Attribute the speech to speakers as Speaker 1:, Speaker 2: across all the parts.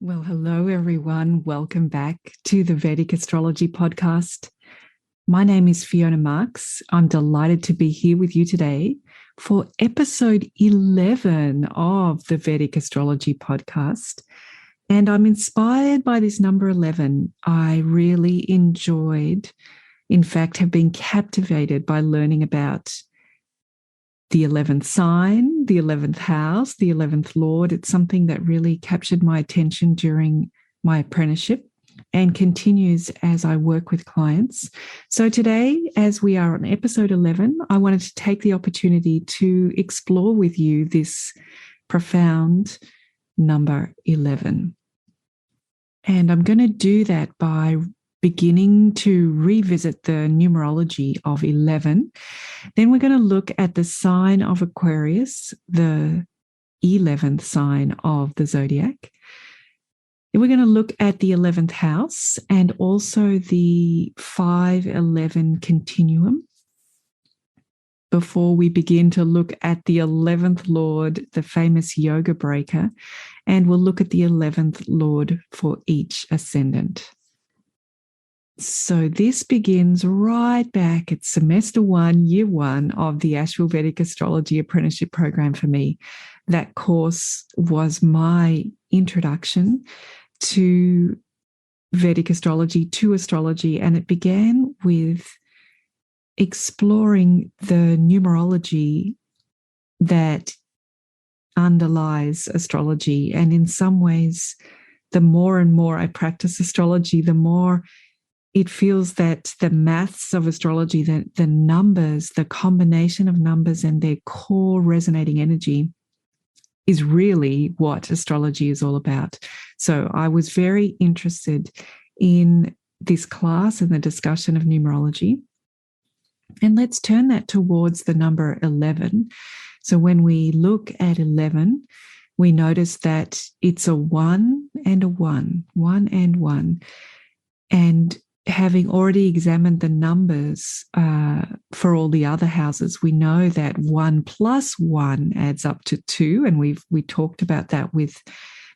Speaker 1: Well, hello, everyone. Welcome back to the Vedic Astrology Podcast. My name is Fiona Marks. I'm delighted to be here with you today for episode 11 of the Vedic Astrology Podcast. And I'm inspired by this number 11. I really enjoyed, in fact, have been captivated by learning about the 11th sign, the 11th house, the 11th Lord. It's something that really captured my attention during my apprenticeship and continues as I work with clients. So today, as we are on episode 11, I wanted to take the opportunity to explore with you this profound number 11. And I'm going to do that by beginning to revisit the numerology of 11. Then we're going to look at the sign of Aquarius, the 11th sign of the zodiac. Then we're going to look at the 11th house and also the 5-11 continuum before we begin to look at the 11th Lord, the famous yoga breaker, and we'll look at the 11th Lord for each ascendant. So this begins right back at semester 1, year 1 of the Asheville Vedic Astrology Apprenticeship Program for me. That course was my introduction to Vedic astrology, to astrology, and it began with exploring the numerology that underlies astrology. And in some ways, the more and more I practice astrology, the more it feels that the maths of astrology, the numbers, the combination of numbers and their core resonating energy is really what astrology is all about. So I was very interested in this class and the discussion of numerology. And let's turn that towards the number 11. So when we look at 11, we notice that it's a 1 and a 1, 1 and 1. And having already examined the numbers for all the other houses, we know that 1 plus 1 adds up to 2. And we talked about that with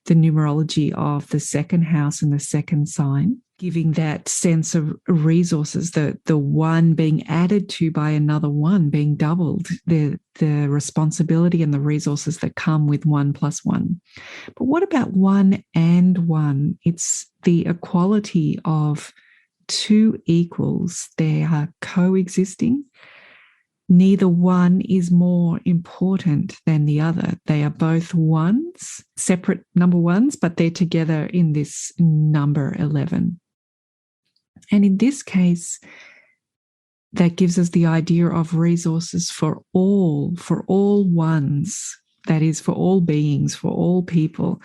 Speaker 1: the numerology of the second house and the second sign, giving that sense of resources, the 1 being added to by another 1, being doubled, the responsibility and the resources that come with 1 plus 1. But what about 1 and 1? It's the equality of 2 equals. They are coexisting. Neither one is more important than the other. They are both ones, separate number ones, but they're together in this number 11. And in this case, that gives us the idea of resources for all ones, that is, for all beings, for all people.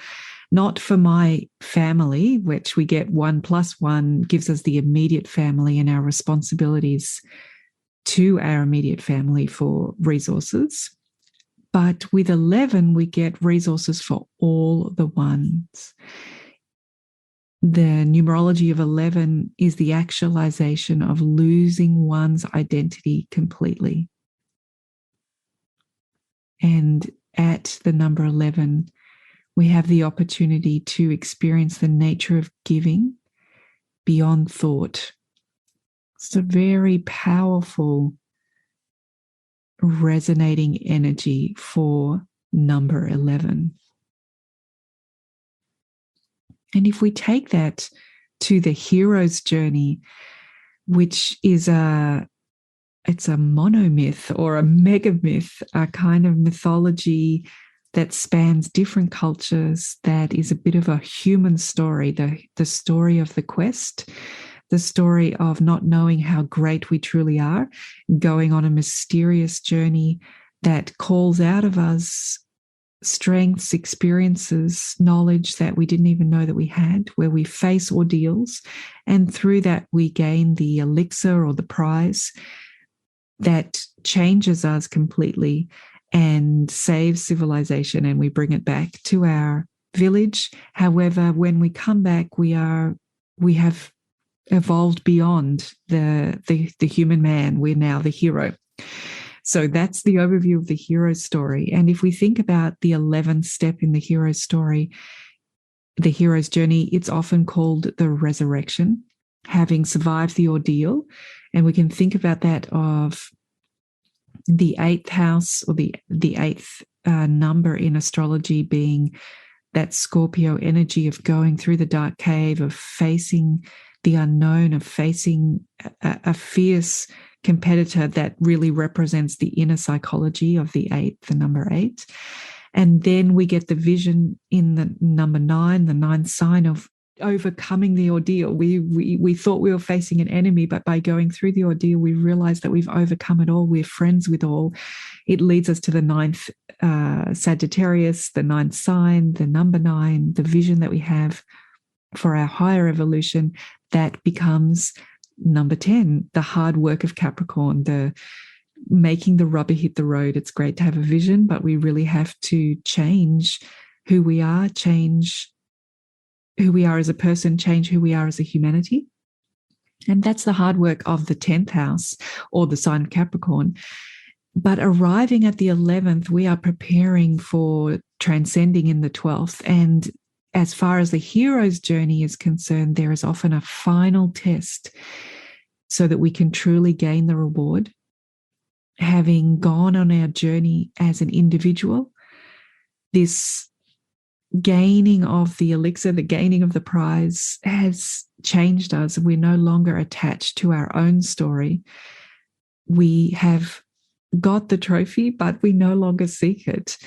Speaker 1: Not for my family, which we get 1 plus 1 gives us the immediate family and our responsibilities to our immediate family for resources. But with 11, we get resources for all the ones. The numerology of 11 is the actualization of losing one's identity completely. And at the number 11, we have the opportunity to experience the nature of giving beyond thought. It's a very powerful, resonating energy for number 11. And if we take that to the hero's journey, which is it's a monomyth or a megamyth, a kind of mythology that spans different cultures, that is a bit of a human story, the story of the quest, the story of not knowing how great we truly are, going on a mysterious journey that calls out of us strengths, experiences, knowledge that we didn't even know that we had, where we face ordeals, and through that we gain the elixir or the prize that changes us completely and saves civilization, and we bring it back to our village. However, when we come back, we have evolved beyond the human man. We're now the hero. So that's the overview of the hero story. And if we think about the 11th step in the hero story, the hero's journey, it's often called the resurrection, having survived the ordeal. And we can think about that of the eighth house, or the eighth number in astrology, being that Scorpio energy of going through the dark cave, of facing the unknown, of facing a fierce competitor that really represents the inner psychology of the eight, the number 8. And then we get the vision in the number 9, the 9th sign, of overcoming the ordeal. We thought we were facing an enemy, but by going through the ordeal, we realize that we've overcome it all. We're friends with all. It leads us to the 9th Sagittarius, the 9th sign, the number 9, the vision that we have for our higher evolution, that becomes number 10, the hard work of Capricorn, the making the rubber hit the road. It's great to have a vision, but we really have to change who we are, change who we are as a person, change who we are as a humanity. And that's the hard work of the 10th house, or the sign of Capricorn. But arriving at the 11th, we are preparing for transcending in the 12th. And as far as the hero's journey is concerned, there is often a final test so that we can truly gain the reward. Having gone on our journey as an individual, this gaining of the elixir, the gaining of the prize, has changed us. We're no longer attached to our own story. We have got the trophy, but we no longer seek it.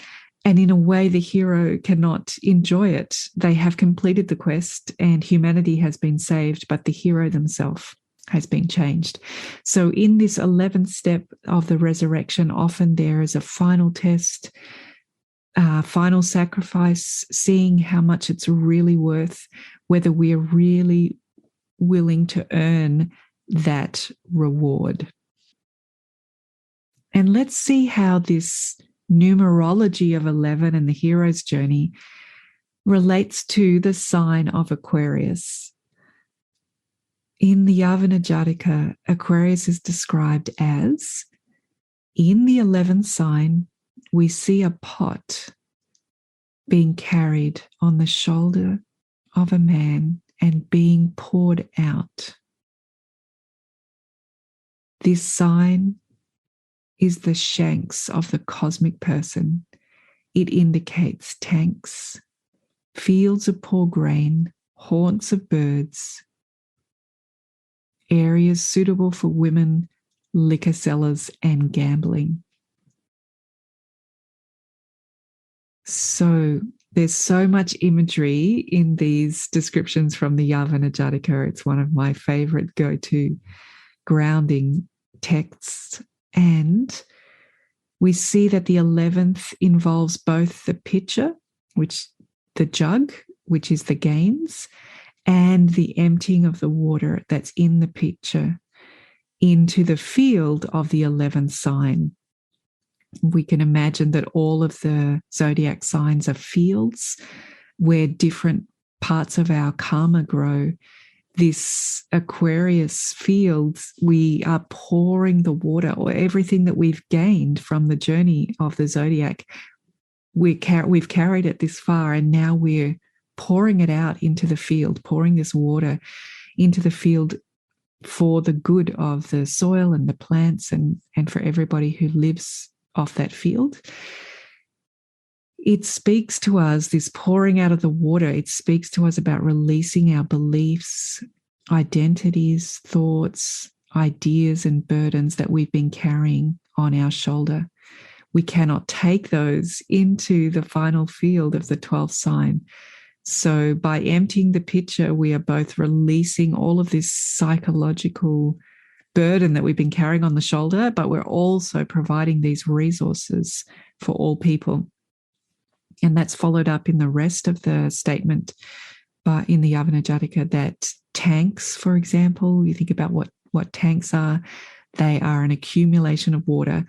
Speaker 1: And in a way, the hero cannot enjoy it. They have completed the quest and humanity has been saved, but the hero themselves has been changed. So in this 11th step of the resurrection, often there is a final test, final sacrifice, seeing how much it's really worth, whether we're really willing to earn that reward. And let's see how this numerology of 11 and the hero's journey relates to the sign of Aquarius. In the Yavana Jataka, Aquarius is described as, in the 11th sign, we see a pot being carried on the shoulder of a man and being poured out. This sign is the shanks of the cosmic person. It indicates tanks, fields of poor grain, haunts of birds, areas suitable for women, liquor sellers, and gambling. So there's so much imagery in these descriptions from the Yavana Jataka. It's one of my favorite go-to grounding texts. And we see that the 11th involves both the pitcher, the jug, which is the gains, and the emptying of the water that's in the pitcher into the field of the 11th sign. We can imagine that all of the zodiac signs are fields where different parts of our karma grow. This Aquarius field, we are pouring the water, or everything that we've gained from the journey of the zodiac. We've carried it this far, and now we're pouring it out into the field, pouring this water into the field for the good of the soil and the plants and for everybody who lives off that field. It speaks to us, this pouring out of the water, it speaks to us about releasing our beliefs, identities, thoughts, ideas, and burdens that we've been carrying on our shoulder. We cannot take those into the final field of the 12th sign. So by emptying the pitcher, we are both releasing all of this psychological burden that we've been carrying on the shoulder, but we're also providing these resources for all people. And that's followed up in the rest of the statement in the Yavana Jataka, that tanks, for example, you think about what tanks are. They are an accumulation of water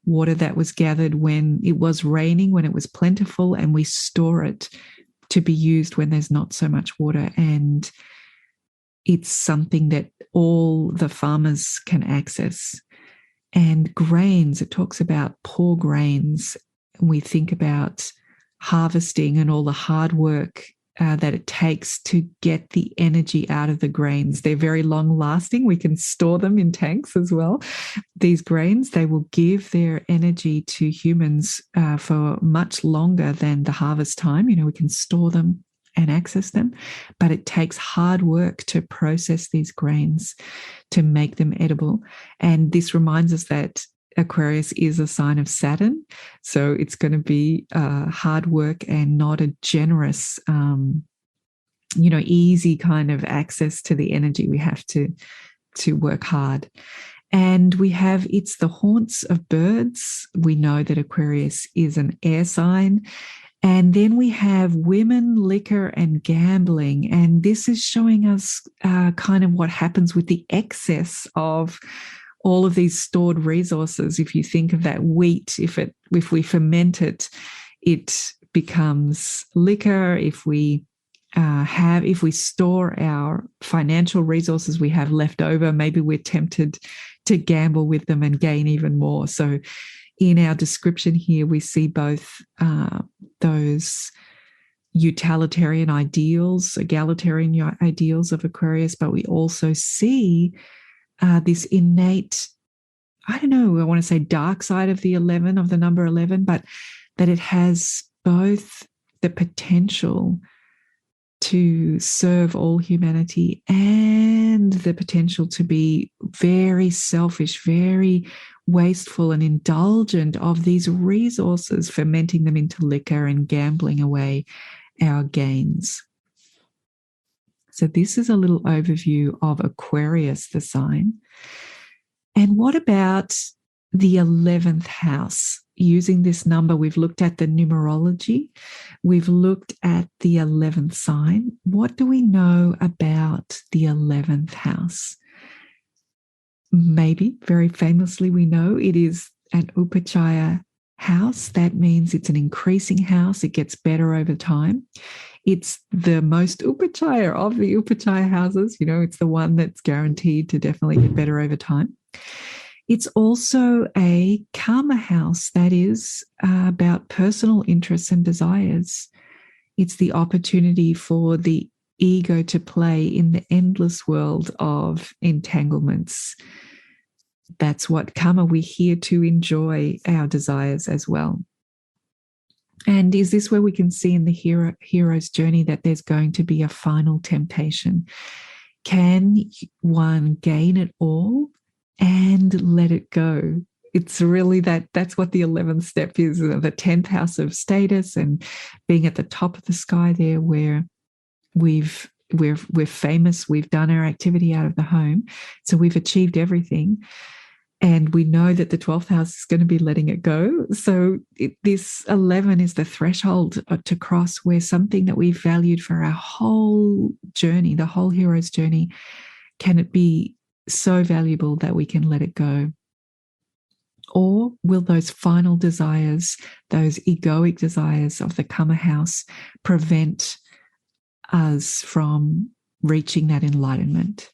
Speaker 1: that was gathered when it was raining, when it was plentiful, and we store it to be used when there's not so much water. And it's something that all the farmers can access. And grains, it talks about poor grains. We think about harvesting and all the hard work that it takes to get the energy out of the grains. They're very long lasting. We can store them in tanks as well. These grains, they will give their energy to humans for much longer than the harvest time. We can store them and access them, but it takes hard work to process these grains to make them edible. And this reminds us that Aquarius is a sign of Saturn, so it's going to be hard work and not a generous, easy kind of access to the energy. We have to work hard. And it's the haunts of birds. We know that Aquarius is an air sign. And then we have women, liquor, and gambling. And this is showing us kind of what happens with the excess of all of these stored resources. If you think of that wheat, if we ferment it, it becomes liquor. If we store our financial resources we have left over, maybe we're tempted to gamble with them and gain even more. So in our description here, we see both those egalitarian ideals of Aquarius, but we also see this innate, I want to say dark side of the number 11, but that it has both the potential to serve all humanity and the potential to be very selfish, very wasteful and indulgent of these resources, fermenting them into liquor and gambling away our gains. So this is a little overview of Aquarius, the sign. And what about the 11th house? Using this number, we've looked at the numerology. We've looked at the 11th sign. What do we know about the 11th house? Maybe, very famously, we know it is an Upachaya house. That means it's an increasing house. It gets better over time. It's the most Upachaya of the Upachaya houses. It's the one that's guaranteed to definitely get better over time. It's also a karma house, that is about personal interests and desires. It's the opportunity for the ego to play in the endless world of entanglements. That's what karma, we're here to enjoy our desires as well. And is this where we can see in the hero's journey that there's going to be a final temptation? Can one gain it all and let it go? It's really that's what the 11th step is, the 10th house of status and being at the top of the sky there, where we're famous, we've done our activity out of the home, so we've achieved everything. And we know that the 12th house is going to be letting it go. So this 11 is the threshold to cross, where something that we've valued for our whole journey, the whole hero's journey, can it be so valuable that we can let it go? Or will those final desires, those egoic desires of the karma house, prevent us from reaching that enlightenment?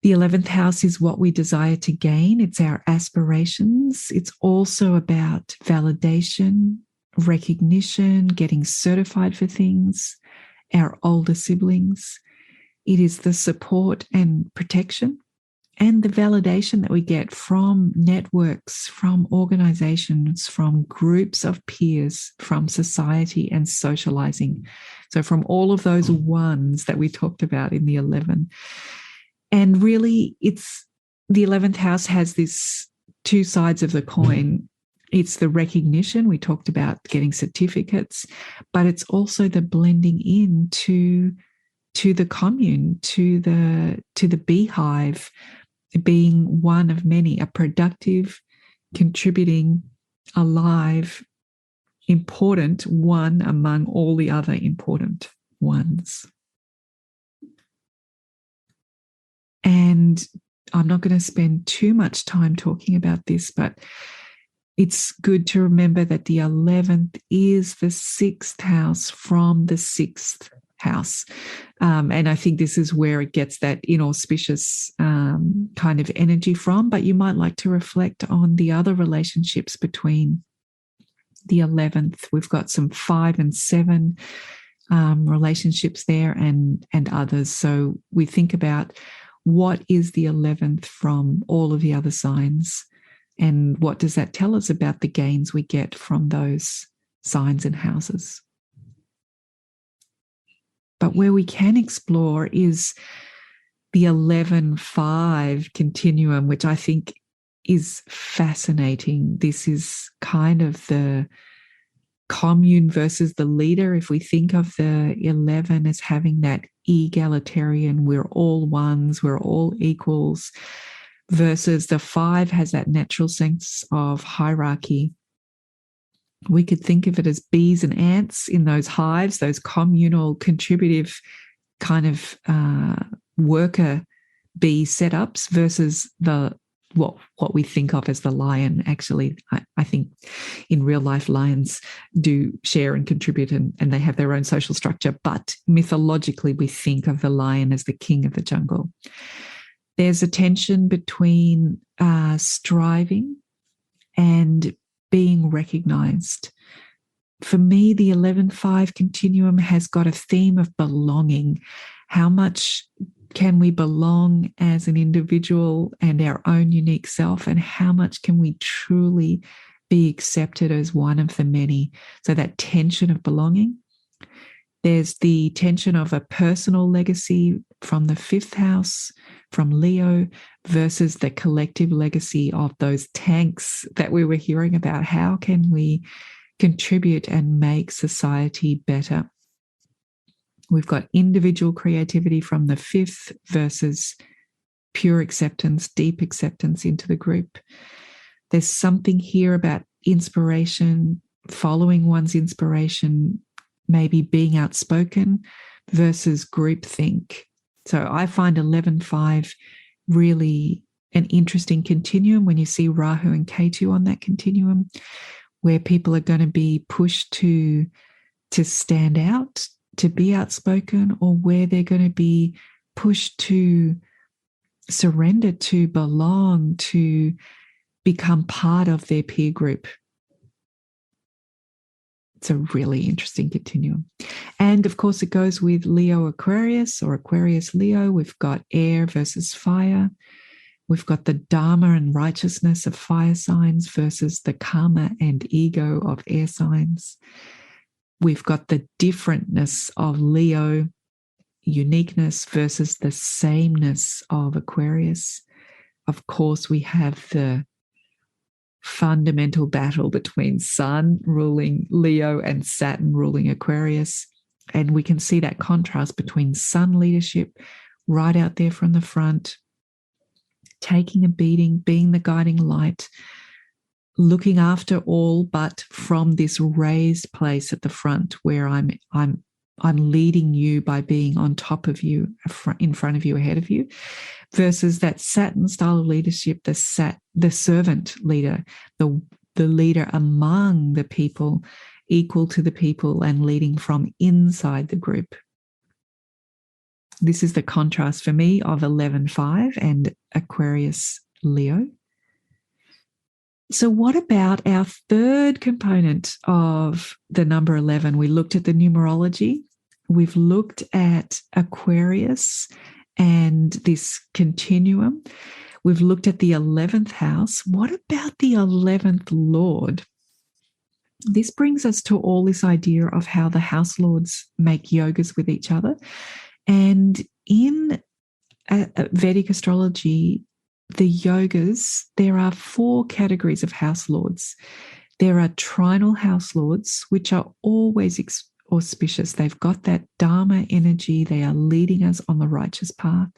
Speaker 1: The 11th house is what we desire to gain. It's our aspirations. It's also about validation, recognition, getting certified for things, our older siblings. It is the support and protection and the validation that we get from networks, from organizations, from groups of peers, from society and socializing. So from all of those ones that we talked about in the 11. And really, it's the 11th house has this two sides of the coin. It's the recognition. We talked about getting certificates, but it's also the blending in to the commune, to the beehive, being one of many, a productive, contributing, alive, important one among all the other important ones. And I'm not going to spend too much time talking about this, but it's good to remember that the 11th is the 6th house from the 6th house. And I think this is where it gets that inauspicious kind of energy from. But you might like to reflect on the other relationships between the 11th. We've got some 5 and 7 relationships there and others. So we think about what is the 11th from all of the other signs, and what does that tell us about the gains we get from those signs and houses. But where we can explore is the 11-5 continuum, which I think is fascinating. This is kind of the commune versus the leader. If we think of the 11 as having that egalitarian, we're all ones, we're all equals, versus the 5 has that natural sense of hierarchy. We could think of it as bees and ants in those hives, those communal, contributive kind of worker bee setups, versus the what we think of as the lion. Actually, I think in real life, lions do share and contribute, and they have their own social structure. But mythologically, we think of the lion as the king of the jungle. There's a tension between striving and being recognized. For me, the 11-5 continuum has got a theme of belonging. How much can we belong as an individual and our own unique self, and how much can we truly be accepted as one of the many? So that tension of belonging. There's the tension of a personal legacy from the 5th house, from Leo, versus the collective legacy of those tanks that we were hearing about. How can we contribute and make society better? We've got individual creativity from the 5th versus pure acceptance, deep acceptance into the group. There's something here about inspiration, following one's inspiration, maybe being outspoken versus groupthink. So I find 11-5 really an interesting continuum when you see Rahu and Ketu on that continuum, where people are going to be pushed to stand out, to be outspoken, or where they're going to be pushed to surrender, to belong, to become part of their peer group. It's a really interesting continuum. And of course, it goes with Leo Aquarius or Aquarius Leo. We've got air versus fire. We've got the dharma and righteousness of fire signs versus the karma and ego of air signs. We've got the differentness of Leo, uniqueness, versus the sameness of Aquarius. Of course, we have the fundamental battle between Sun ruling Leo and Saturn ruling Aquarius. And we can see that contrast between Sun leadership right out there from the front, taking a beating, being the guiding light, looking after all, but from this raised place at the front where I'm leading you by being on top of you, in front of you, ahead of you, versus that Saturn style of leadership, the servant leader, the leader among the people, equal to the people and leading from inside the group. This is the contrast for me of 11-5 and Aquarius Leo. So what about our third component of the number 11? We looked at the numerology. We've looked at Aquarius and this continuum. We've looked at the 11th house. What about the 11th Lord? This brings us to all this idea of how the house lords make yogas with each other. And in Vedic astrology, the yogas, there are 4 categories of house lords. There are trinal house lords, which are always auspicious. They've got that dharma energy. They are leading us on the righteous path.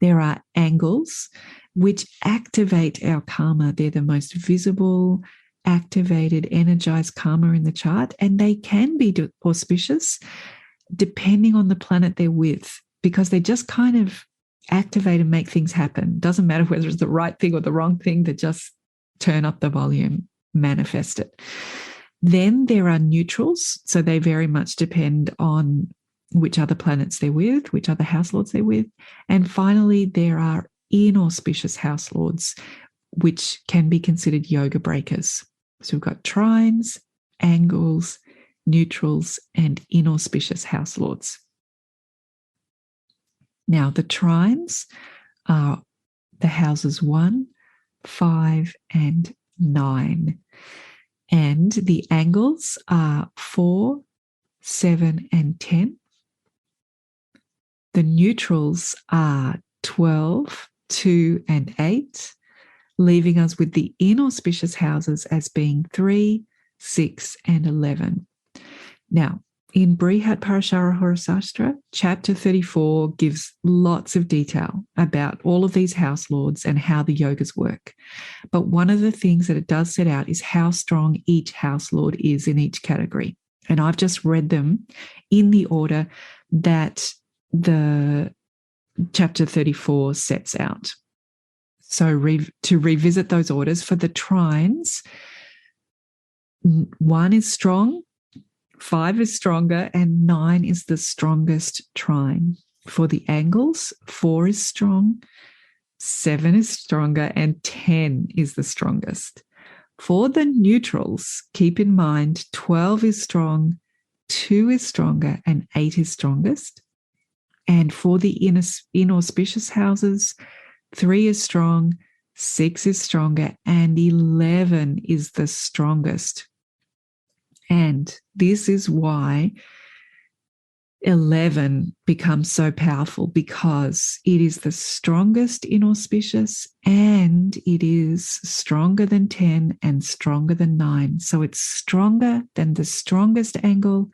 Speaker 1: There are angles, which activate our karma. They're the most visible, activated, energized karma in the chart, and they can be auspicious depending on the planet they're with, because they just kind of activate and make things happen. Doesn't matter whether it's the right thing or the wrong thing, they just turn up the volume, manifest it. Then there are neutrals, so they very much depend on which other planets they're with, which other house lords they're with. And finally, there are inauspicious house lords, which can be considered yoga breakers. So we've got trines, angles, neutrals, and inauspicious house lords. Now, the trines are the houses 1, 5, and 9. And the angles are 4, 7, and 10. The neutrals are 12, 2, and 8, leaving us with the inauspicious houses as being 3, 6, and 11. Now, in Brihat Parashara Horasastra, chapter 34 gives lots of detail about all of these house lords and how the yogas work. But one of the things that it does set out is how strong each house lord is in each category. And I've just read them in the order that the chapter 34 sets out. So to revisit those orders, for the trines, 1 is strong, 5 is stronger, and 9 is the strongest trine. For the angles, 4 is strong, 7 is stronger, and 10 is the strongest. For the neutrals, keep in mind 12 is strong, 2 is stronger, and 8 is strongest. And for the inauspicious houses, 3 is strong, 6 is stronger, and 11 is the strongest. And this is why 11 becomes so powerful, because it is the strongest inauspicious and it is stronger than 10 and stronger than 9. So it's stronger than the strongest angle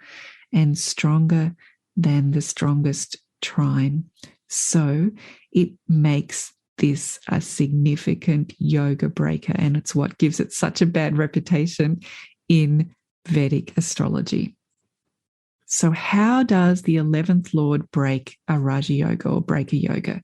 Speaker 1: and stronger than the strongest trine. So it makes this a significant yoga breaker, and it's what gives it such a bad reputation in Vedic astrology. So how does the 11th Lord break a Raja Yoga or break a yoga?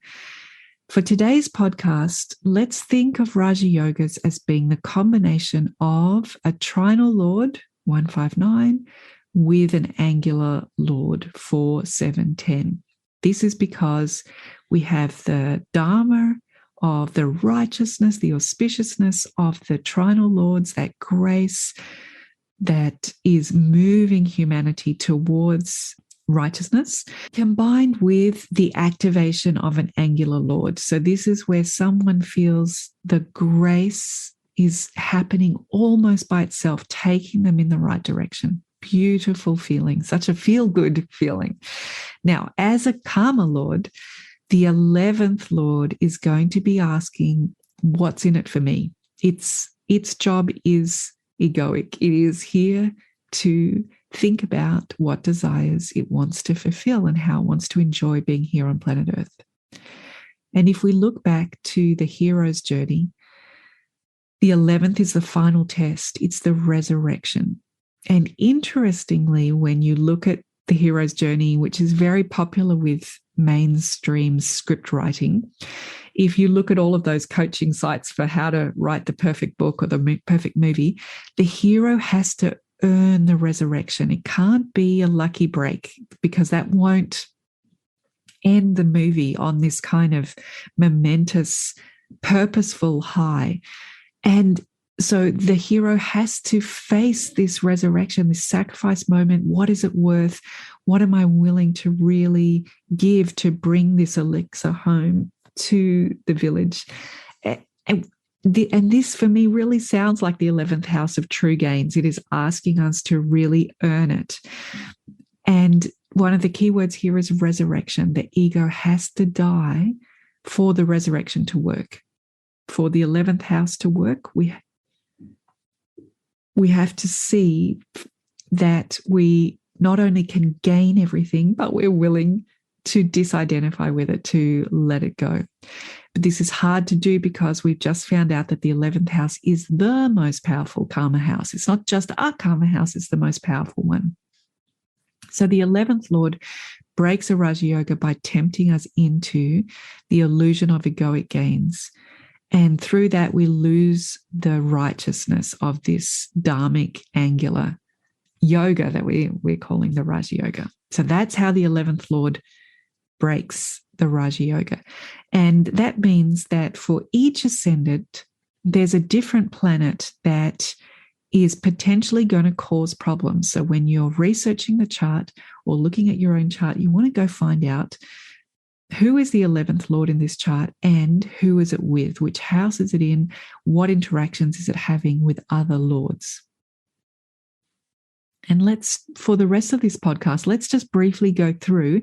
Speaker 1: For today's podcast, let's think of Raja Yogas as being the combination of a trinal Lord, 159, with an angular Lord, 4, 7, 10. This is because we have the Dharma of the righteousness, the auspiciousness of the trinal Lords, that grace that is moving humanity towards righteousness, combined with the activation of an angular Lord. So this is where someone feels the grace is happening almost by itself, taking them in the right direction. Beautiful feeling, such a feel-good feeling. Now, as a karma Lord, the 11th Lord is going to be asking, what's in it for me? Its job is egoic. It is here to think about what desires it wants to fulfill and how it wants to enjoy being here on planet Earth. And if we look back to the hero's journey, the 11th is the final test. It's the resurrection. And interestingly, when you look at the hero's journey, which is very popular with mainstream script writing, if you look at all of those coaching sites for how to write the perfect book or the perfect movie, the hero has to earn the resurrection. It can't be a lucky break, because that won't end the movie on this kind of momentous, purposeful high. And so the hero has to face this resurrection, this sacrifice moment. What is it worth? What am I willing to really give to bring this elixir home to the village? And this for me really sounds like the 11th house of true gains. It is asking us to really earn it. And one of the key words here is resurrection. The ego has to die for the resurrection to work. For the 11th house to work, we have to see that we not only can gain everything, but we're willing to disidentify with it, to let it go. But this is hard to do because we've just found out that the 11th house is the most powerful karma house. It's not just our karma house, it's the most powerful one. So the 11th Lord breaks a Raja Yoga by tempting us into the illusion of egoic gains. And through that, we lose the righteousness of this dharmic angular yoga that we're calling the Raja Yoga. So that's how the 11th Lord breaks the Raja Yoga. And that means that for each ascendant, there's a different planet that is potentially going to cause problems. So when you're researching the chart or looking at your own chart, you want to go find out who is the 11th Lord in this chart and who is it with, which house is it in, what interactions is it having with other lords. And for the rest of this podcast, let's just briefly go through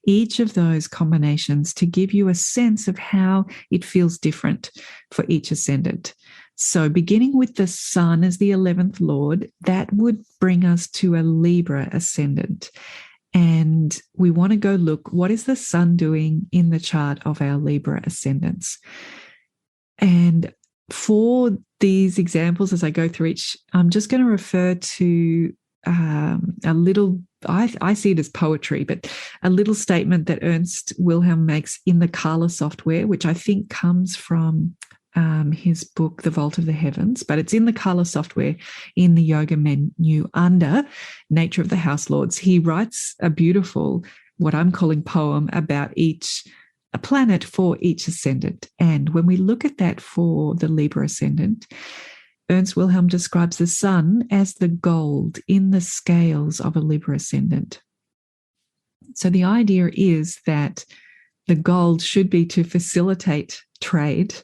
Speaker 1: each of those combinations to give you a sense of how it feels different for each ascendant. So beginning with the Sun as the 11th Lord, that would bring us to a Libra ascendant. And we want to go look, what is the Sun doing in the chart of our Libra ascendants? And for these examples, as I go through each, I'm just going to refer to a little, I see it as poetry, but a little statement that Ernst Wilhelm makes in the Kala software, which I think comes from his book, The Vault of the Heavens, but it's in the Kala software in the yoga menu under Nature of the House Lords. He writes a beautiful, what I'm calling poem about a planet for each ascendant. And when we look at that for the Libra ascendant, Ernst Wilhelm describes the Sun as the gold in the scales of a Libra ascendant. So the idea is that the gold should be to facilitate trade,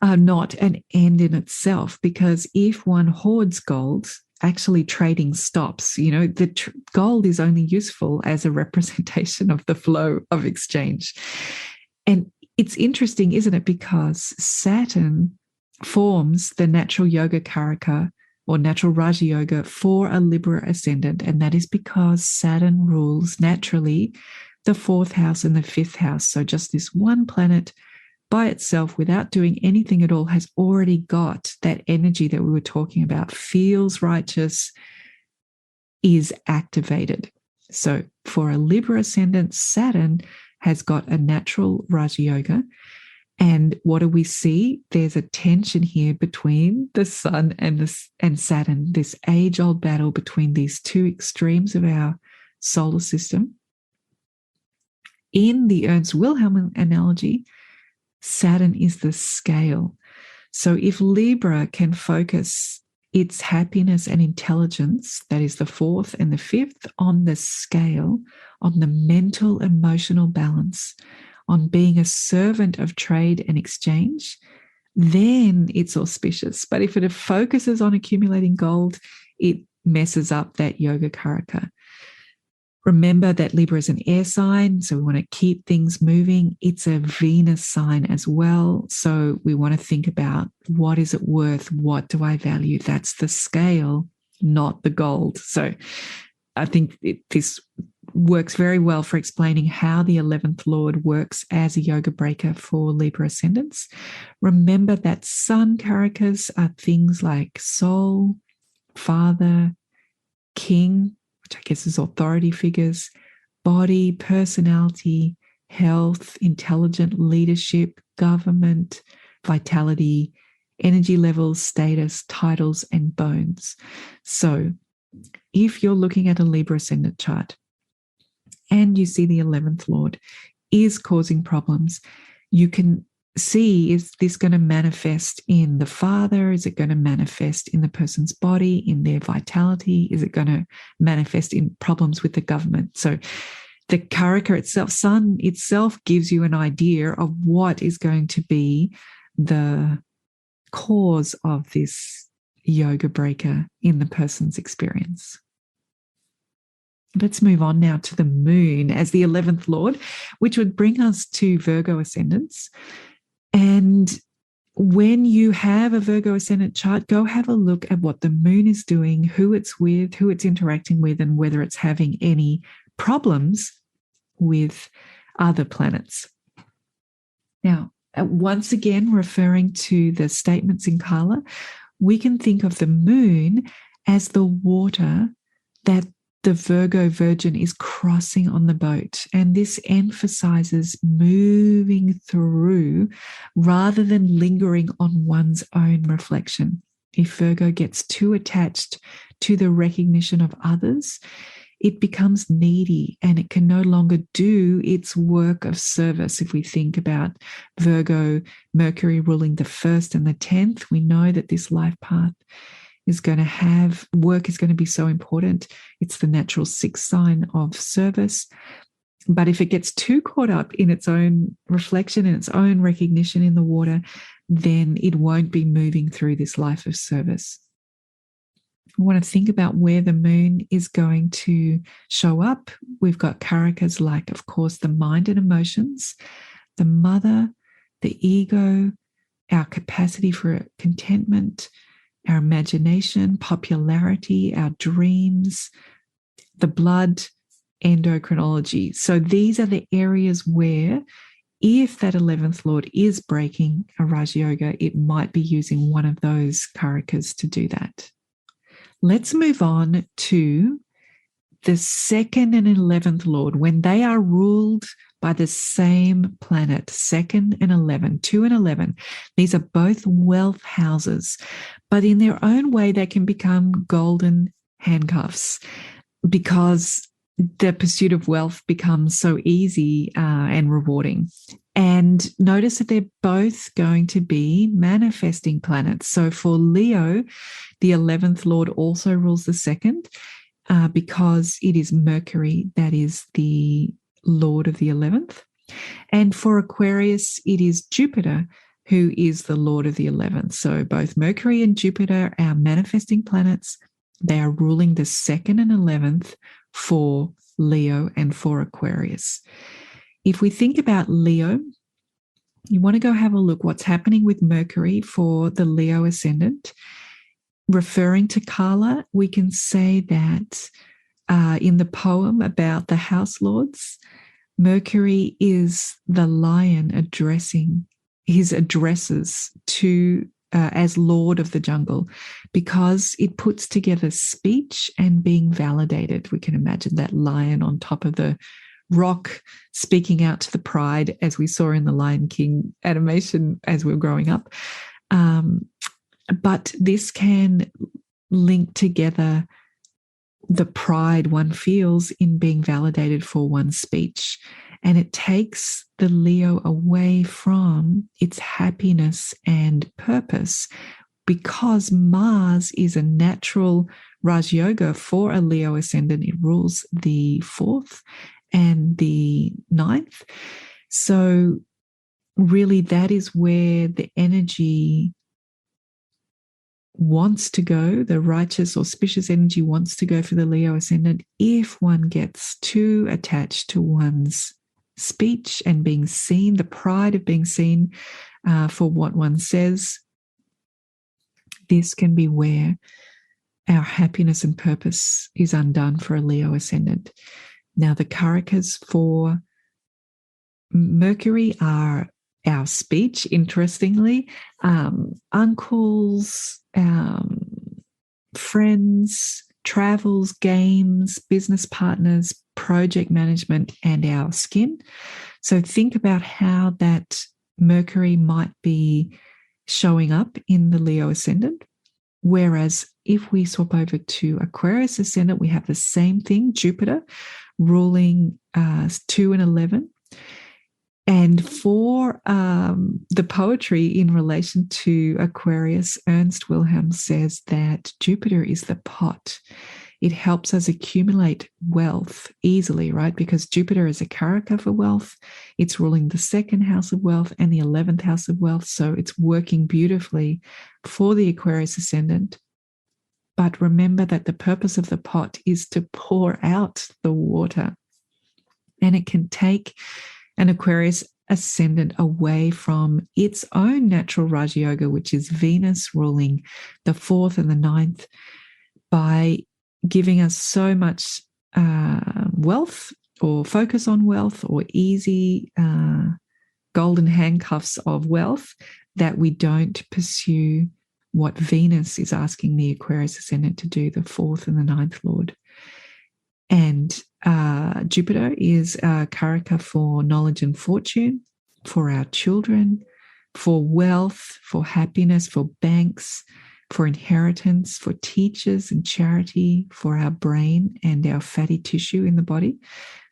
Speaker 1: not an end in itself, because if one hoards gold, actually trading stops. The gold is only useful as a representation of the flow of exchange. And it's interesting, isn't it? Because Saturn forms the natural yoga karaka or natural Raja Yoga for a Libra ascendant. And that is because Saturn rules naturally the 4th house and the 5th house. So just this one planet by itself, without doing anything at all, has already got that energy that we were talking about, feels righteous, is activated. So for a Libra ascendant, Saturn has got a natural Raja Yoga. And what do we see? There's a tension here between the Sun and Saturn, this age-old battle between these two extremes of our solar system. In the Ernst Wilhelm analogy, Saturn is the scale. So if Libra can focus its happiness and intelligence, that is the 4th and the 5th, on the scale, on the mental, emotional balance, on being a servant of trade and exchange, then it's auspicious. But if it focuses on accumulating gold, it messes up that yoga karaka. Remember that Libra is an air sign, so we want to keep things moving. It's a Venus sign as well, so we want to think about, what is it worth? What do I value? That's the scale, not the gold. So I think this works very well for explaining how the 11th Lord works as a yoga breaker for Libra ascendants. Remember that Sun karakas are things like soul, father, king, which I guess is authority figures, body, personality, health, intelligent leadership, government, vitality, energy levels, status, titles, and bones. So if you're looking at a Libra ascendant chart and you see the 11th Lord is causing problems, you can see, is this going to manifest in the father? Is it going to manifest in the person's body, in their vitality? Is it going to manifest in problems with the government? So the karaka itself, Sun itself, gives you an idea of what is going to be the cause of this yoga breaker in the person's experience. Let's move on now to the moon as the 11th Lord, which would bring us to Virgo ascendants. And when you have a Virgo ascendant chart, go have a look at what the moon is doing, who it's with, who it's interacting with, and whether it's having any problems with other planets. Now, once again, referring to the statements in Kala, we can think of the moon as the water that the Virgo Virgin is crossing on the boat. And this emphasizes moving through rather than lingering on one's own reflection. If Virgo gets too attached to the recognition of others, it becomes needy and it can no longer do its work of service. If we think about Virgo, Mercury ruling the 1st and the 10th, we know that this life path is going to have, work is going to be so important. It's the natural sixth sign of service. But if it gets too caught up in its own reflection and its own recognition in the water, then it won't be moving through this life of service. I want to think about where the moon is going to show up. We've got karakas like, of course, the mind and emotions, the mother, the ego, our capacity for contentment, our imagination, popularity, our dreams, the blood, endocrinology. So these are the areas where, if that 11th Lord is breaking a Raja Yoga, it might be using one of those karakas to do that. Let's move on to the 2nd and 11th Lord. When they are ruled by the same planet, 2nd and 11, 2 and 11, these are both wealth houses, but in their own way, they can become golden handcuffs because the pursuit of wealth becomes so easy and rewarding. And notice that they're both going to be manifesting planets. So for Leo, the 11th Lord also rules the 2nd because it is Mercury that is the Lord of the 11th. And for Aquarius, it is Jupiter who is the Lord of the 11th. So both Mercury and Jupiter are manifesting planets. They are ruling the 2nd and 11th for Leo and for Aquarius. If we think about Leo, you want to go have a look what's happening with Mercury for the Leo ascendant. Referring to Kala, we can say that in the poem about the house lords, Mercury is the lion addressing his addresses to as Lord of the jungle, because it puts together speech and being validated. We can imagine that lion on top of the rock speaking out to the pride, as we saw in the Lion King animation as we were growing up. But this can link together the pride one feels in being validated for one's speech. And it takes the Leo away from its happiness and purpose, because Mars is a natural Raj Yoga for a Leo ascendant. It rules the 4th and the 9th. So really that is where the energy wants to go, the righteous, auspicious energy wants to go for the Leo ascendant if one gets too attached to one's speech and being seen, the pride of being seen for what one says. This can be where our happiness and purpose is undone for a Leo ascendant. Now, the karakas for Mercury are our speech, interestingly, uncles, friends, travels, games, business partners, project management, and our skin. So think about how that Mercury might be showing up in the Leo ascendant. Whereas if we swap over to Aquarius ascendant, we have the same thing, Jupiter ruling 2 and 11. And for the poetry in relation to Aquarius, Ernst Wilhelm says that Jupiter is the pot. It helps us accumulate wealth easily, right? Because Jupiter is a karaka for wealth. It's ruling the 2nd house of wealth and the 11th house of wealth. So it's working beautifully for the Aquarius ascendant. But remember that the purpose of the pot is to pour out the water. And it can take an Aquarius ascendant away from its own natural Raja Yoga, which is Venus ruling the 4th and the 9th, by giving us so much wealth or focus on wealth or easy golden handcuffs of wealth that we don't pursue what Venus is asking the Aquarius ascendant to do, the 4th and the 9th Lord. And Jupiter is karaka for knowledge and fortune, for our children, for wealth, for happiness, for banks, for inheritance, for teachers and charity, for our brain and our fatty tissue in the body.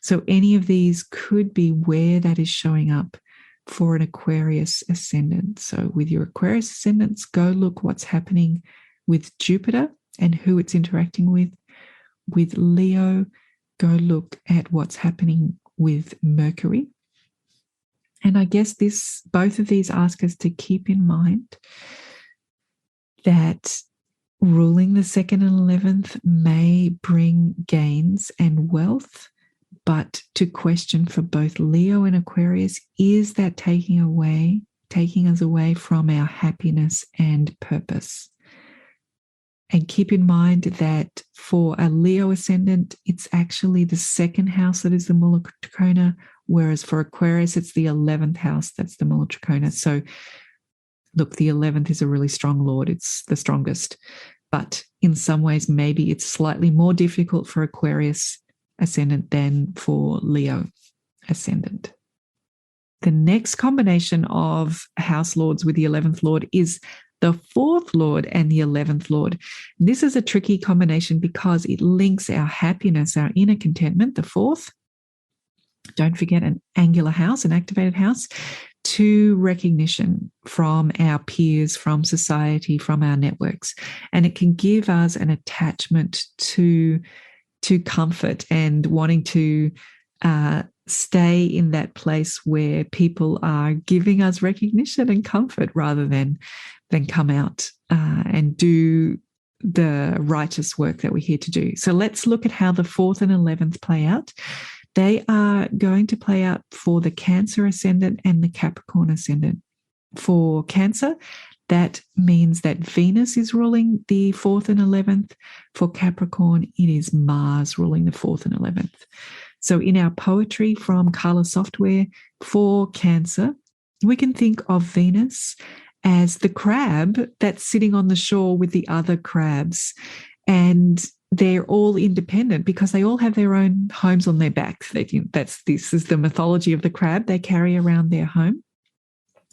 Speaker 1: So any of these could be where that is showing up for an Aquarius ascendant. So with your Aquarius ascendants, go look what's happening with Jupiter and who it's interacting with. With Leo, go look at what's happening with Mercury. And I guess both of these ask us to keep in mind that ruling the 2nd and 11th may bring gains and wealth, but to question for both Leo and Aquarius, is that taking us away from our happiness and purpose? And keep in mind that for a Leo ascendant, it's actually the 2nd house that is the Mula Trikona, whereas for Aquarius, it's the 11th house that's the Mula Trikona. So look, the 11th is a really strong lord. It's the strongest. But in some ways, maybe it's slightly more difficult for Aquarius ascendant than for Leo ascendant. The next combination of house lords with the 11th lord is the 4th lord and the 11th lord. This is a tricky combination because it links our happiness, our inner contentment, the 4th. Don't forget an angular house, an activated house, to recognition from our peers, from society, from our networks. And it can give us an attachment to comfort and wanting to stay in that place where people are giving us recognition and comfort rather than come out and do the righteous work that we're here to do. So let's look at how the 4th and 11th play out. They are going to play out for the Cancer ascendant and the Capricorn ascendant. For Cancer, that means that Venus is ruling the 4th and 11th. For Capricorn, it is Mars ruling the 4th and 11th. So in our poetry from Kala Software for Cancer, we can think of Venus as the crab that's sitting on the shore with the other crabs. And they're all independent because they all have their own homes on their backs. This is the mythology of the crab. They carry around their home.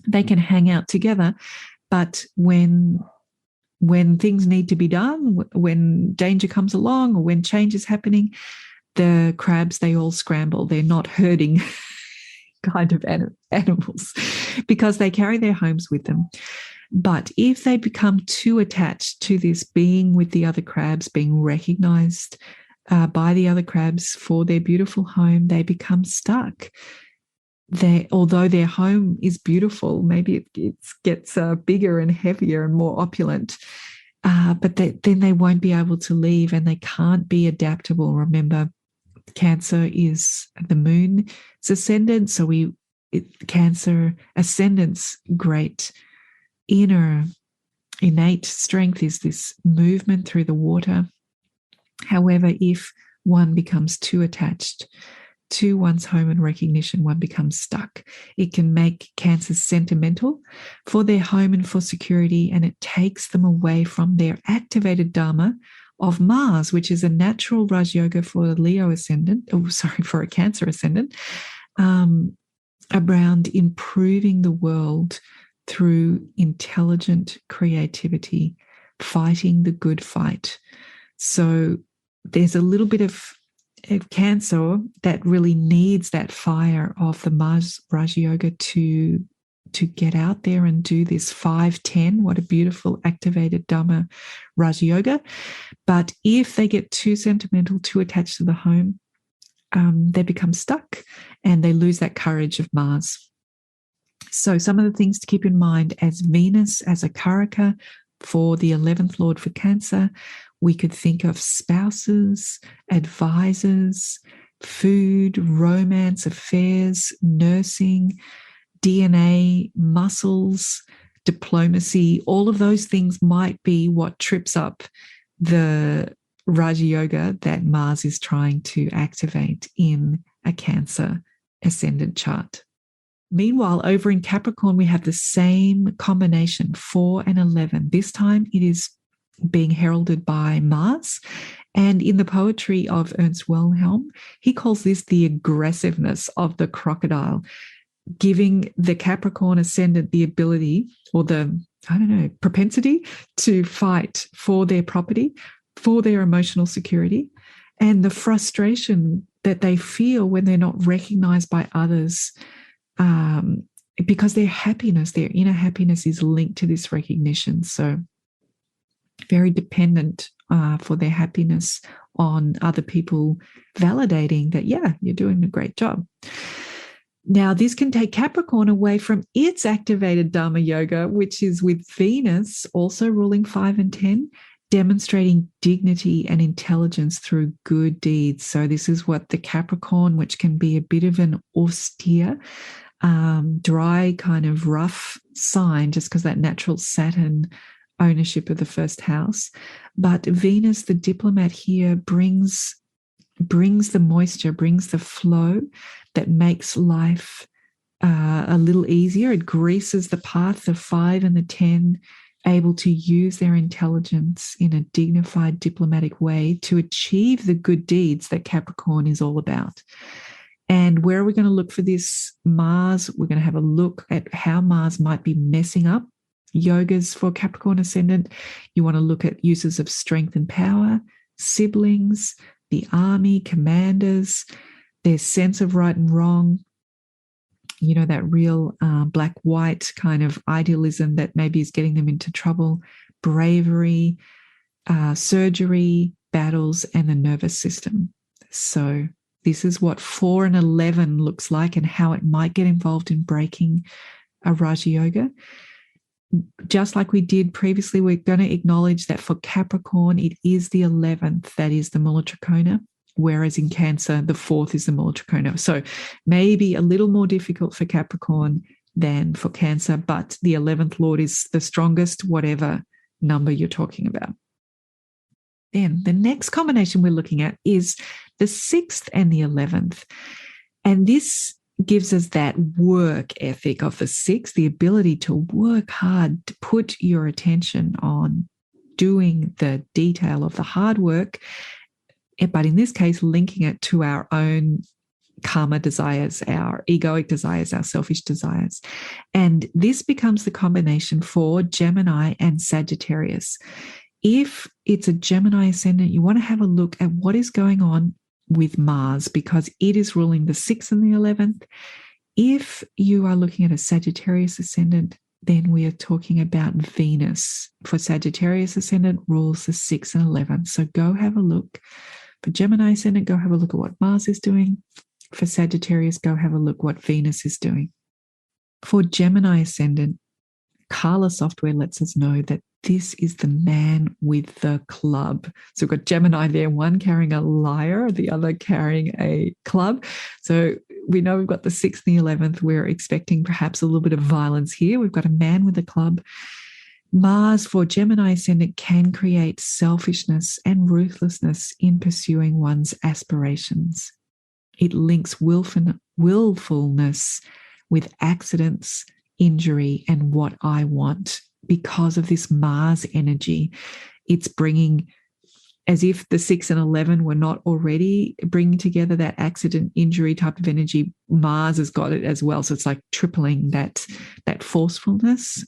Speaker 1: They can hang out together, but when things need to be done, when danger comes along or when change is happening, the crabs, they all scramble. They're not herding kind of animals because they carry their homes with them. But if they become too attached to this being with the other crabs, being recognized by the other crabs for their beautiful home, they become stuck. Although their home is beautiful, maybe it gets bigger and heavier and more opulent, but then they won't be able to leave and they can't be adaptable. Remember, Cancer is the moon's ascendant, so Cancer ascendant's great inner innate strength is this movement through the water. However, if one becomes too attached to one's home and recognition, one becomes stuck. It can make Cancer sentimental for their home and for security, and it takes them away from their activated Dharma of Mars, which is a natural Raj Yoga for a Leo ascendant, for a Cancer ascendant, around improving the world through intelligent creativity, fighting the good fight. So there's a little bit of Cancer that really needs that fire of the Mars Raja Yoga to get out there and do this 5-10. What a beautiful activated Dhamma Raja Yoga. But if they get too sentimental, too attached to the home, they become stuck and they lose that courage of Mars. So some of the things to keep in mind as Venus as a Karaka for the 11th Lord for Cancer, we could think of spouses, advisors, food, romance, affairs, nursing, DNA, muscles, diplomacy. All of those things might be what trips up the Raja Yoga that Mars is trying to activate in a Cancer ascendant chart. Meanwhile, over in Capricorn, we have the same combination, 4 and 11. This time it is being heralded by Mars. And in the poetry of Ernst Wilhelm, he calls this the aggressiveness of the crocodile, giving the Capricorn ascendant the ability or the, propensity to fight for their property, for their emotional security, and the frustration that they feel when they're not recognized by others, because their happiness, their inner happiness is linked to this recognition. So very dependent for their happiness on other people validating that, yeah, you're doing a great job. Now, this can take Capricorn away from its activated Dharma Yoga, which is with Venus also ruling 5 and 10, demonstrating dignity and intelligence through good deeds. So this is what the Capricorn, which can be a bit of an austere, dry, kind of rough sign, just because that natural Saturn ownership of the first house. But Venus, the diplomat here, brings the moisture, brings the flow that makes life a little easier. It greases the path, the 5 and the 10, able to use their intelligence in a dignified, diplomatic way to achieve the good deeds that Capricorn is all about. And where are we going to look for this? Mars. We're going to have a look at how Mars might be messing up yogas for Capricorn Ascendant. You want to look at uses of strength and power, siblings, the army, commanders, their sense of right and wrong, that real black-white kind of idealism that maybe is getting them into trouble, bravery, surgery, battles, and the nervous system. So this is what 4 and 11 looks like and how it might get involved in breaking a Raja Yoga. Just like we did previously, we're going to acknowledge that for Capricorn, it is the 11th that is the Mula Trikona, whereas in Cancer, the 4th is the Mula Trikona. So maybe a little more difficult for Capricorn than for Cancer, but the 11th Lord is the strongest, whatever number you're talking about. Then the next combination we're looking at is the 6th and the 11th. And this gives us that work ethic of the 6th, the ability to work hard, to put your attention on doing the detail of the hard work, but in this case, linking it to our own karma desires, our egoic desires, our selfish desires. And this becomes the combination for Gemini and Sagittarius. If it's a Gemini ascendant, you want to have a look at what is going on with Mars, because it is ruling the 6th and the 11th. If you are looking at a Sagittarius ascendant, then we are talking about Venus. For Sagittarius ascendant, rules the 6th and 11th. So go have a look. For Gemini ascendant, go have a look at what Mars is doing. For Sagittarius, go have a look what Venus is doing. For Gemini ascendant, Kala software lets us know that this is the man with the club. So we've got Gemini there, one carrying a lyre, the other carrying a club. So we know we've got the 6th and the 11th. We're expecting perhaps a little bit of violence here. We've got a man with a club. Mars for Gemini ascendant can create selfishness and ruthlessness in pursuing one's aspirations. It links willfulness with accidents, injury, and what I want. Because of this Mars energy, it's bringing, as if the 6 and 11 were not already bringing together that accident, injury type of energy, Mars has got it as well. So it's like tripling that forcefulness.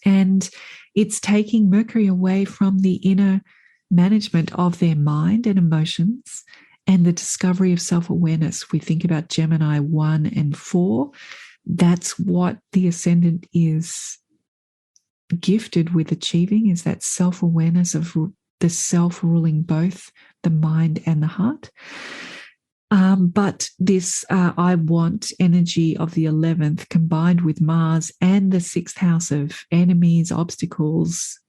Speaker 1: And it's taking Mercury away from the inner management of their mind and emotions and the discovery of self-awareness. We think about Gemini 1 and 4. That's what the Ascendant is gifted with achieving, is that self-awareness of the self ruling both the mind and the heart. But this I want energy of the 11th combined with Mars and the 6th house of enemies, obstacles,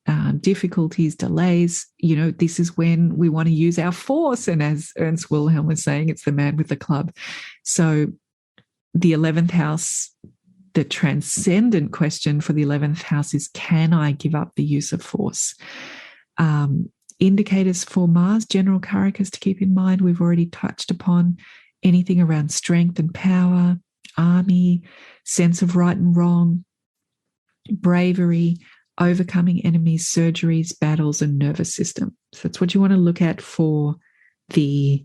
Speaker 1: difficulties, delays, this is when we want to use our force. And as Ernst Wilhelm was saying, it's the man with the club. So the 11th house, the transcendent question for the 11th house is, can I give up the use of force? Indicators for Mars, general karakas to keep in mind, we've already touched upon. Anything around strength and power, army, sense of right and wrong, bravery, overcoming enemies, surgeries, battles, and nervous system. So that's what you want to look at for the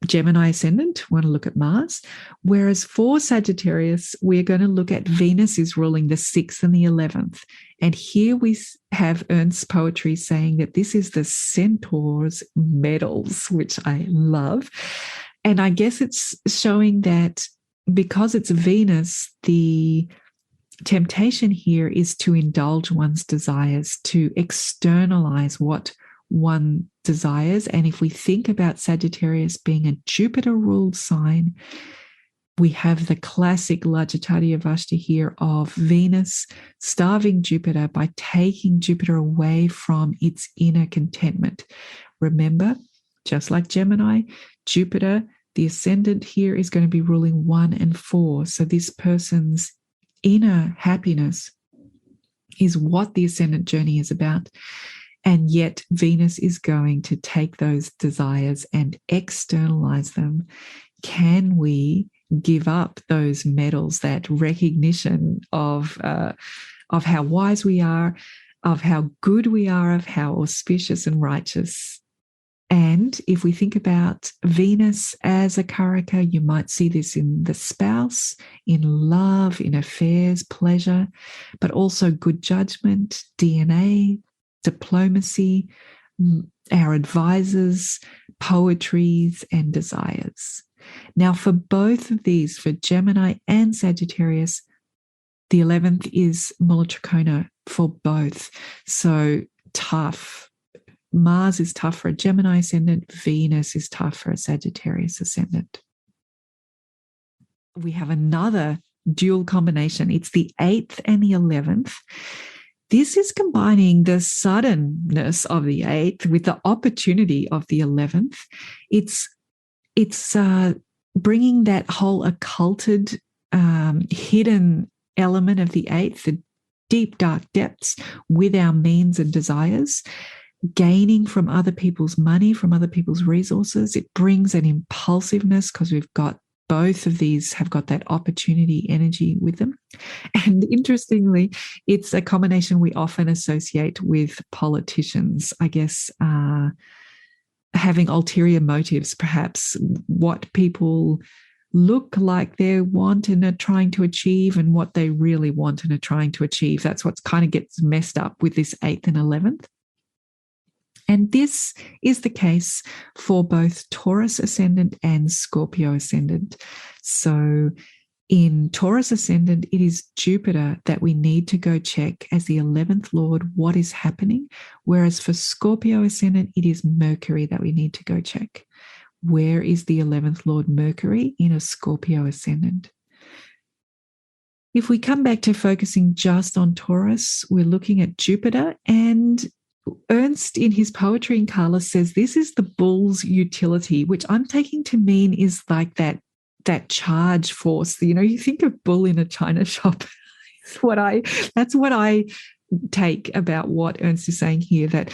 Speaker 1: Gemini ascendant. We want to look at Mars. Whereas for Sagittarius, we're going to look at Venus is ruling the 6th and the 11th. And here we have Ernst's poetry saying that this is the Centaur's medals, which I love. And I guess it's showing that because it's Venus, the temptation here is to indulge one's desires, to externalize what one desires. And if we think about Sagittarius being a Jupiter-ruled sign, we have the classic Lajatatiya Vashta here of Venus starving Jupiter by taking Jupiter away from its inner contentment. Remember, just like Gemini, Jupiter, the ascendant here, is going to be ruling 1 and 4. So this person's inner happiness is what the ascendant journey is about. And yet Venus is going to take those desires and externalize them. Can we give up those medals, that recognition of how wise we are, of how good we are, of how auspicious and righteous? And if we think about Venus as a karaka, you might see this in the spouse, in love, in affairs, pleasure, but also good judgment, DNA, diplomacy, our advisors, poetries, and desires. Now, for both of these, for Gemini and Sagittarius, the 11th is Mula Trikona for both. So tough. Mars is tough for a Gemini ascendant. Venus is tough for a Sagittarius ascendant. We have another dual combination. It's the 8th and the 11th. This is combining the suddenness of the 8th with the opportunity of the 11th. It's bringing that whole occulted, hidden element of the 8th, the deep, dark depths, with our means and desires, gaining from other people's money, from other people's resources. It brings an impulsiveness because we've got both of these have got that opportunity energy with them. And interestingly, it's a combination we often associate with politicians, I guess, having ulterior motives, perhaps what people look like they want and are trying to achieve and what they really want and are trying to achieve. That's what kind of gets messed up with this 8th and 11th. And this is the case for both Taurus ascendant and Scorpio ascendant. So in Taurus ascendant, it is Jupiter that we need to go check as the 11th Lord what is happening, whereas for Scorpio ascendant, it is Mercury that we need to go check. Where is the 11th Lord Mercury in a Scorpio ascendant? If we come back to focusing just on Taurus, we're looking at Jupiter, and Ernst in his poetry in Kala says this is the bull's utility, which I'm taking to mean is like that charge force. You know, you think of bull in a china shop. That's what I take about what Ernst is saying here, that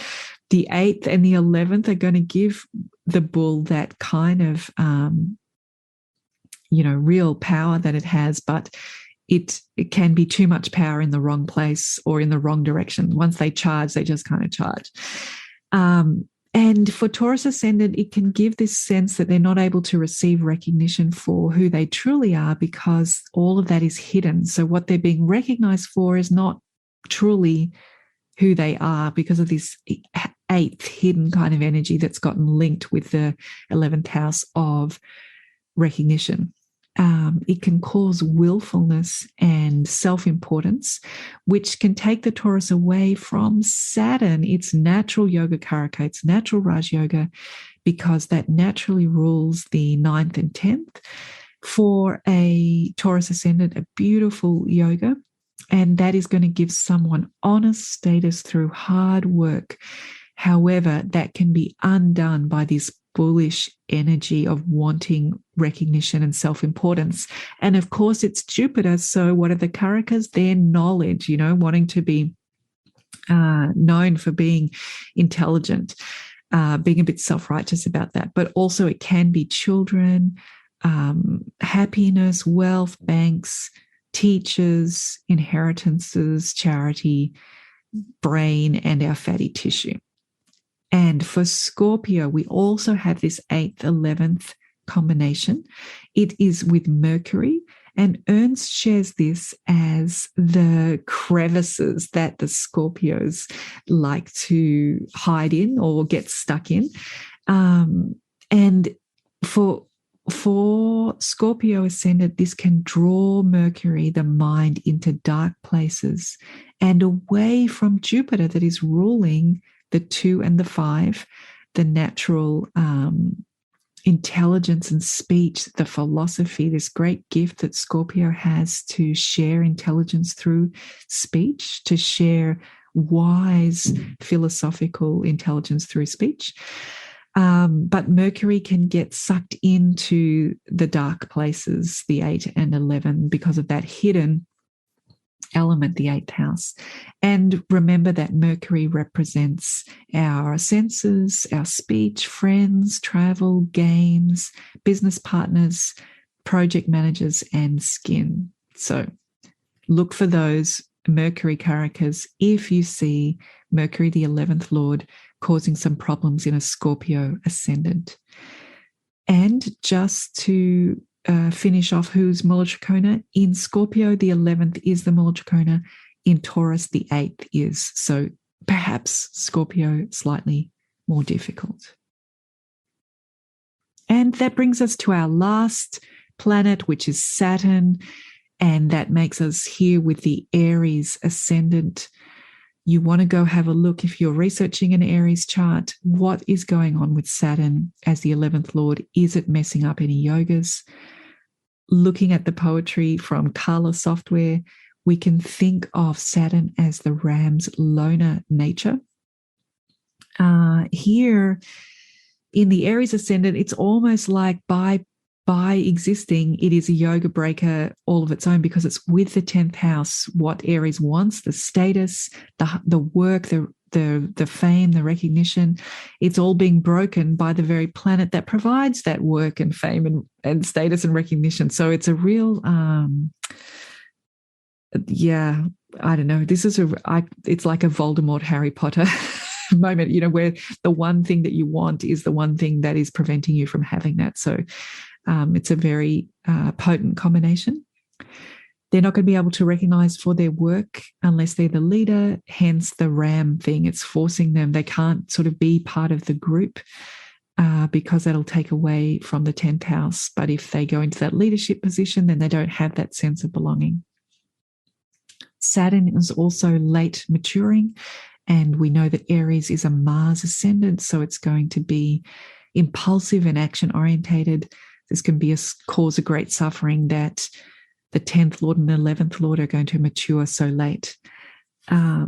Speaker 1: the 8th and the 11th are going to give the bull that kind of, real power that it has, but it can be too much power in the wrong place or in the wrong direction. Once they charge, they just kind of charge. And for Taurus ascendant, it can give this sense that they're not able to receive recognition for who they truly are because all of that is hidden. So what they're being recognized for is not truly who they are because of this 8th hidden kind of energy that's gotten linked with the 11th house of recognition. It can cause willfulness and self-importance, which can take the Taurus away from Saturn, its natural yoga karaka, its natural Raj yoga, because that naturally rules the 9th and 10th. For a Taurus ascendant, a beautiful yoga, and that is going to give someone honest status through hard work. However, that can be undone by this bullish energy of wanting recognition and self-importance. And of course, it's Jupiter. So what are the karakas? Their knowledge, wanting to be known for being intelligent, being a bit self-righteous about that. But also it can be children, happiness, wealth, banks, teachers, inheritances, charity, brain, and our fatty tissue. And for Scorpio, we also have this 8th, 11th combination. It is with Mercury, and Ernst shares this as the crevices that the Scorpios like to hide in or get stuck in. And for For Scorpio ascendant, this can draw Mercury, the mind, into dark places and away from Jupiter that is ruling the 2 and the 5, the natural intelligence and speech, the philosophy, this great gift that Scorpio has to share intelligence through speech, to share wise philosophical intelligence through speech. But Mercury can get sucked into the dark places, the 8 and 11, because of that hidden element, the 8th house. And remember that Mercury represents our senses, our speech, friends, travel, games, business partners, project managers, and skin. So look for those Mercury karakas if you see Mercury, the 11th Lord, causing some problems in a Scorpio ascendant. And just to finish off who's Mula Trikona, in Scorpio, the 11th is the Mula Trikona. In Taurus, the 8th is. So perhaps Scorpio slightly more difficult. And that brings us to our last planet, which is Saturn. And that makes us here with the Aries ascendant. You want to go have a look, if you're researching an Aries chart, what is going on with Saturn as the 11th Lord? Is it messing up any yogas? Looking at the poetry from Kala software, we can think of Saturn as the ram's loner nature. Here in the Aries ascendant, it's almost like by existing, it is a yoga breaker all of its own, because it's with the 10th house, what Aries wants, the status, the work, the fame, the recognition. It's all being broken by the very planet that provides that work and fame and status and recognition. So it's a real, I don't know. This is it's like a Voldemort Harry Potter moment, where the one thing that you want is the one thing that is preventing you from having that. So it's a very potent combination. They're not going to be able to recognize for their work unless they're the leader, hence the ram thing. It's forcing them. They can't sort of be part of the group because that'll take away from the 10th house. But if they go into that leadership position, then they don't have that sense of belonging. Saturn is also late maturing, and we know that Aries is a Mars ascendant, so it's going to be impulsive and action-orientated. This can be a cause of great suffering that the 10th Lord and the 11th Lord are going to mature so late. I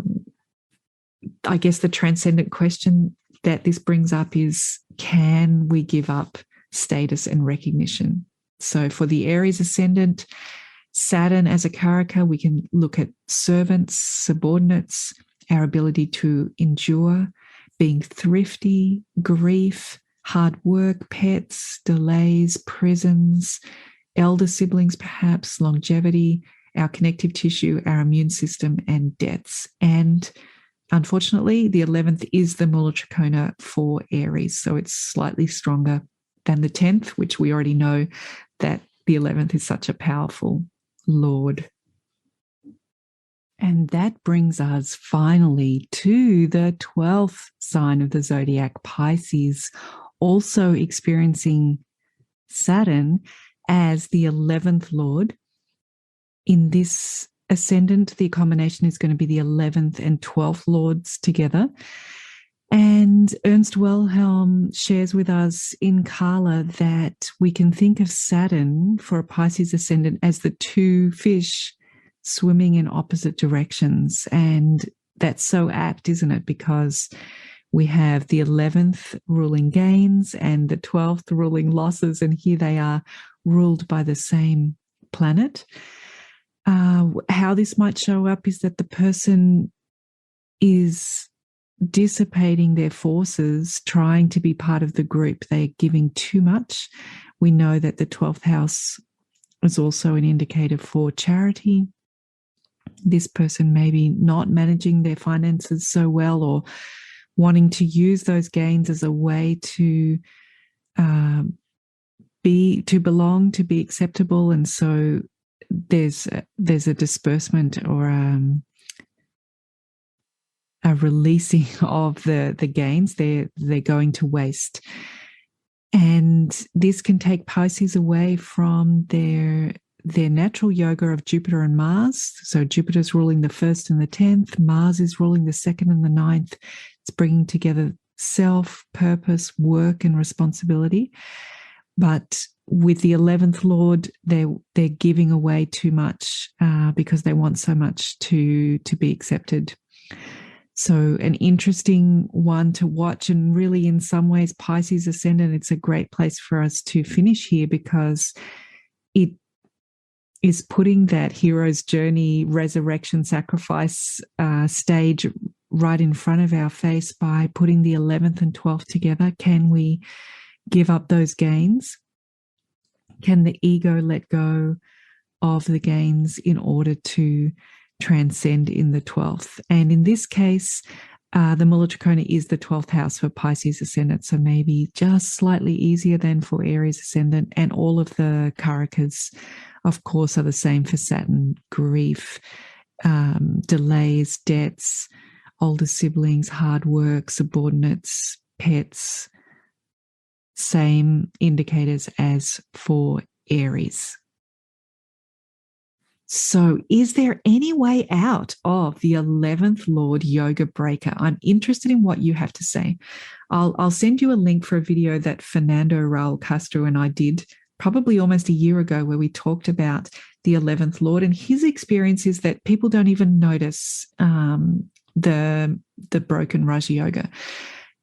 Speaker 1: guess the transcendent question that this brings up is, can we give up status and recognition? So for the Aries ascendant, Saturn as a karaka, we can look at servants, subordinates, our ability to endure, being thrifty, grief, hard work, pets, delays, prisons, elder siblings perhaps, longevity, our connective tissue, our immune system, and deaths. And unfortunately, the 11th is the Mula Trikona for Aries, so it's slightly stronger than the 10th, which we already know that the 11th is such a powerful Lord. And that brings us finally to the 12th sign of the zodiac, Pisces, also experiencing Saturn as the 11th Lord. In this ascendant, the combination is going to be the 11th and 12th Lords together. And Ernst Wilhelm shares with us in Kala that we can think of Saturn for a Pisces ascendant as the two fish swimming in opposite directions. And that's so apt, isn't it? Because we have the 11th ruling gains and the 12th ruling losses, and here they are ruled by the same planet. How this might show up is that the person is dissipating their forces, trying to be part of the group. They're giving too much. We know that the 12th house is also an indicator for charity. This person may be not managing their finances so well, or wanting to use those gains as a way to belong, to be acceptable. And so there's a disbursement or a releasing of the gains. They're going to waste. And this can take Pisces away from their natural yoga of Jupiter and Mars. So Jupiter's ruling the 1st and the 10th. Mars is ruling the 2nd and the 9th. It's bringing together self, purpose, work, and responsibility. But with the 11th Lord, they're giving away too much because they want so much to be accepted. So an interesting one to watch, and really in some ways Pisces Ascendant, it's a great place for us to finish here because it is putting that hero's journey, resurrection, sacrifice stage right in front of our face by putting the 11th and 12th together. Can we give up those gains? Can the ego let go of the gains in order to transcend in the 12th? And in this case, the Mula Trikona is the 12th house for Pisces Ascendant, so maybe just slightly easier than for Aries Ascendant. And all of the karakas, of course, are the same for Saturn: grief, delays, debts, older siblings, hard work, subordinates, pets. Same indicators as for Aries. So is there any way out of the 11th Lord yoga breaker? I'm interested in what you have to say. I'll send you a link for a video that Fernando Raul Castro and I did probably almost a year ago, where we talked about the 11th Lord, and his experience is that people don't even notice the broken Raja Yoga.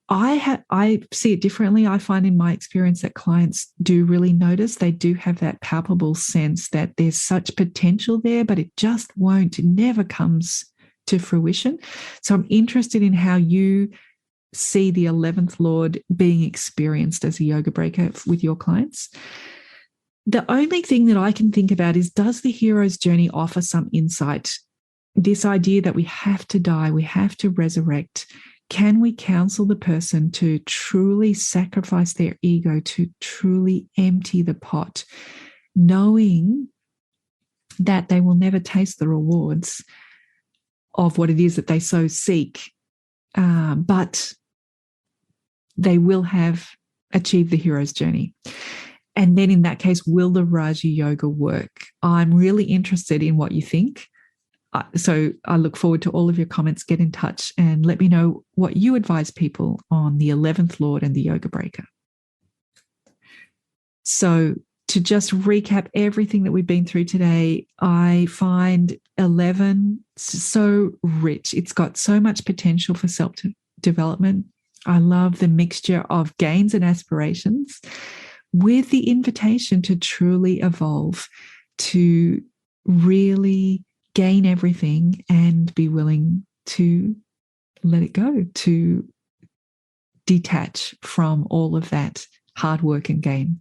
Speaker 1: I see it differently. I find in my experience that clients do really notice. They do have that palpable sense that there's such potential there, but it just won't. It never comes to fruition. So I'm interested in how you see the 11th Lord being experienced as a yoga breaker with your clients. The only thing that I can think about is, does the hero's journey offer some insight? This idea that we have to die, we have to resurrect. Can we counsel the person to truly sacrifice their ego, to truly empty the pot, knowing that they will never taste the rewards of what it is that they so seek, but they will have achieved the hero's journey? And then in that case, will the Raja Yoga work? I'm really interested in what you think. So I look forward to all of your comments. Get in touch and let me know what you advise people on the 11th Lord and the yoga breaker. So to just recap everything that we've been through today, I find 11 so rich. It's got so much potential for self-development. I love the mixture of gains and aspirations with the invitation to truly evolve, to really gain everything and be willing to let it go, to detach from all of that hard work and gain.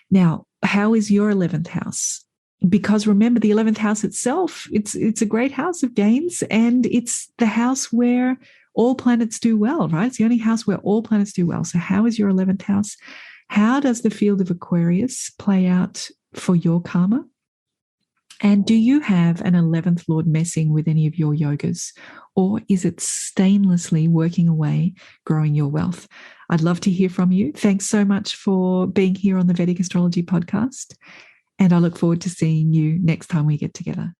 Speaker 1: Now, how is your 11th house? Because remember, the 11th house itself, it's a great house of gains, and it's the house where all planets do well, right? It's the only house where all planets do well. So how is your 11th house? How does the field of Aquarius play out for your karma? And do you have an 11th Lord messing with any of your yogas, or is it stainlessly working away, growing your wealth? I'd love to hear from you. Thanks so much for being here on the Vedic Astrology Podcast, and I look forward to seeing you next time we get together.